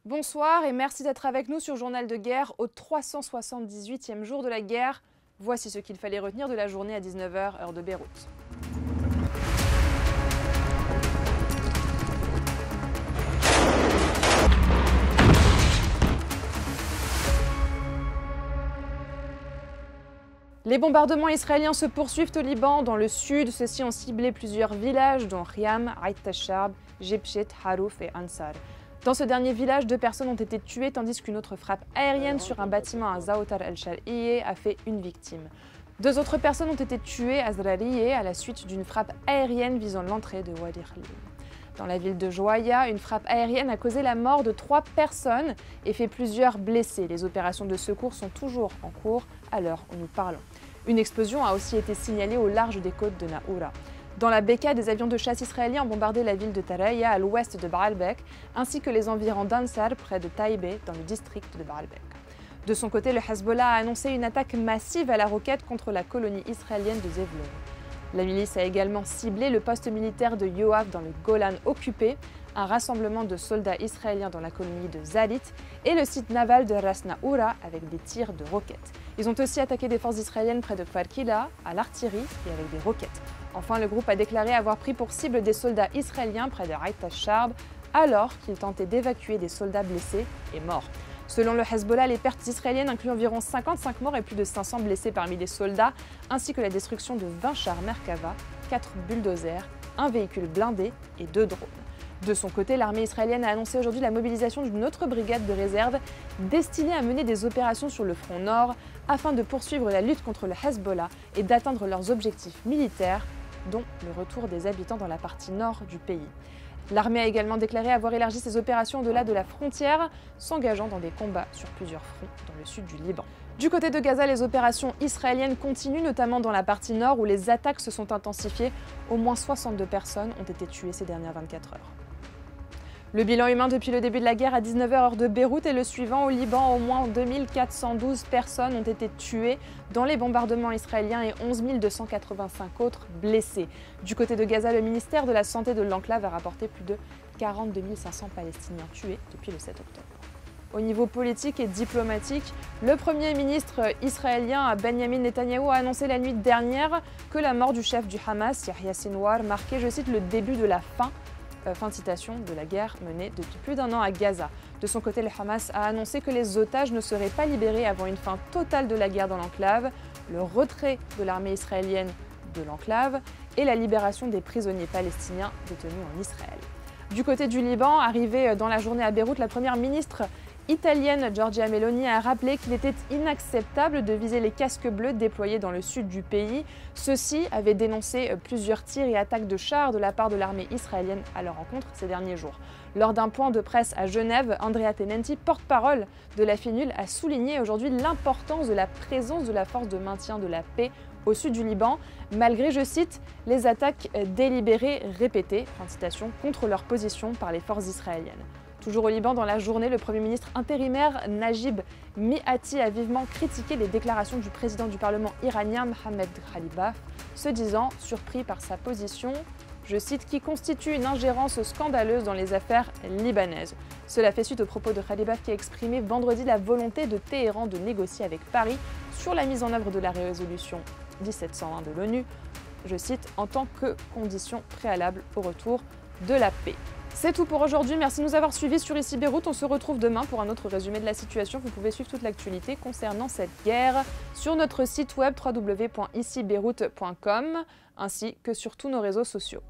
Bonsoir et merci d'être avec nous sur Journal de guerre au 378e jour de la guerre. Voici ce qu'il fallait retenir de la journée à 19 h, heure de Beyrouth. Les bombardements israéliens se poursuivent au Liban. Dans le sud, ceux-ci ont ciblé plusieurs villages, dont Khiam, Aït Tachab, Jebchet, Harouf et Ansar. Dans ce dernier village, 2 personnes ont été tuées, tandis qu'une autre frappe aérienne sur un bâtiment à Zaoutar el-Shar'iyeh a fait une victime. 2 autres personnes ont été tuées à Zrariyeh à la suite d'une frappe aérienne visant l'entrée de Wadi Khalil. Dans la ville de Joaya, une frappe aérienne a causé la mort de 3 personnes et fait plusieurs blessés. Les opérations de secours sont toujours en cours à l'heure où nous parlons. Une explosion a aussi été signalée au large des côtes de Naoura. Dans la Beka, des avions de chasse israéliens ont bombardé la ville de Taraya à l'ouest de Baalbek, ainsi que les environs d'Ansar près de Taïbé dans le district de Baalbek. De son côté, le Hezbollah a annoncé une attaque massive à la roquette contre la colonie israélienne de Zevlon. La milice a également ciblé le poste militaire de Yoav dans le Golan occupé, un rassemblement de soldats israéliens dans la colonie de Zalit et le site naval de Ras Naoura avec des tirs de roquettes. Ils ont aussi attaqué des forces israéliennes près de Kfar Kila, à l'artillerie et avec des roquettes. Enfin, le groupe a déclaré avoir pris pour cible des soldats israéliens près de Aït Tachab alors qu'ils tentaient d'évacuer des soldats blessés et morts. Selon le Hezbollah, les pertes israéliennes incluent environ 55 morts et plus de 500 blessés parmi les soldats, ainsi que la destruction de 20 chars Merkava, 4 bulldozers, un véhicule blindé et 2 drones. De son côté, l'armée israélienne a annoncé aujourd'hui la mobilisation d'une autre brigade de réserve destinée à mener des opérations sur le front nord afin de poursuivre la lutte contre le Hezbollah et d'atteindre leurs objectifs militaires, dont le retour des habitants dans la partie nord du pays. L'armée a également déclaré avoir élargi ses opérations au-delà de la frontière, s'engageant dans des combats sur plusieurs fronts dans le sud du Liban. Du côté de Gaza, les opérations israéliennes continuent, notamment dans la partie nord où les attaques se sont intensifiées. Au moins 62 personnes ont été tuées ces dernières 24 heures. Le bilan humain depuis le début de la guerre à 19 h, heure de Beyrouth est le suivant. Au Liban, au moins 2412 personnes ont été tuées dans les bombardements israéliens et 11 285 autres blessées. Du côté de Gaza, le ministère de la Santé de l'enclave a rapporté plus de 42 500 Palestiniens tués depuis le 7 octobre. Au niveau politique et diplomatique, le Premier ministre israélien Benjamin Netanyahou a annoncé la nuit dernière que la mort du chef du Hamas, Yahya Sinwar, marquait, je cite, le début de la fin de citation, de la guerre menée depuis plus d'1 an à Gaza. De son côté, le Hamas a annoncé que les otages ne seraient pas libérés avant une fin totale de la guerre dans l'enclave, le retrait de l'armée israélienne de l'enclave et la libération des prisonniers palestiniens détenus en Israël. Du côté du Liban, arrivée dans la journée à Beyrouth, la première ministre italienne Giorgia Meloni a rappelé qu'il était inacceptable de viser les casques bleus déployés dans le sud du pays. Ceux-ci avaient dénoncé plusieurs tirs et attaques de chars de la part de l'armée israélienne à leur encontre ces derniers jours. Lors d'un point de presse à Genève, Andrea Tenenti, porte-parole de la FINUL, a souligné aujourd'hui l'importance de la présence de la force de maintien de la paix au sud du Liban, malgré, je cite, les attaques délibérées répétées, fin de citation, contre leur position par les forces israéliennes. Toujours au Liban, dans la journée, le Premier ministre intérimaire Najib Mikati a vivement critiqué les déclarations du président du Parlement iranien Mohammad Khalibaf, se disant surpris par sa position, je cite, qui constitue une ingérence scandaleuse dans les affaires libanaises. Cela fait suite aux propos de Khalibaf qui a exprimé vendredi la volonté de Téhéran de négocier avec Paris sur la mise en œuvre de la résolution 1701 de l'ONU, je cite, en tant que condition préalable au retour de la paix. C'est tout pour aujourd'hui, merci de nous avoir suivis sur Ici Beyrouth. On se retrouve demain pour un autre résumé de la situation. Vous pouvez suivre toute l'actualité concernant cette guerre sur notre site web www.icibeyrouth.com ainsi que sur tous nos réseaux sociaux.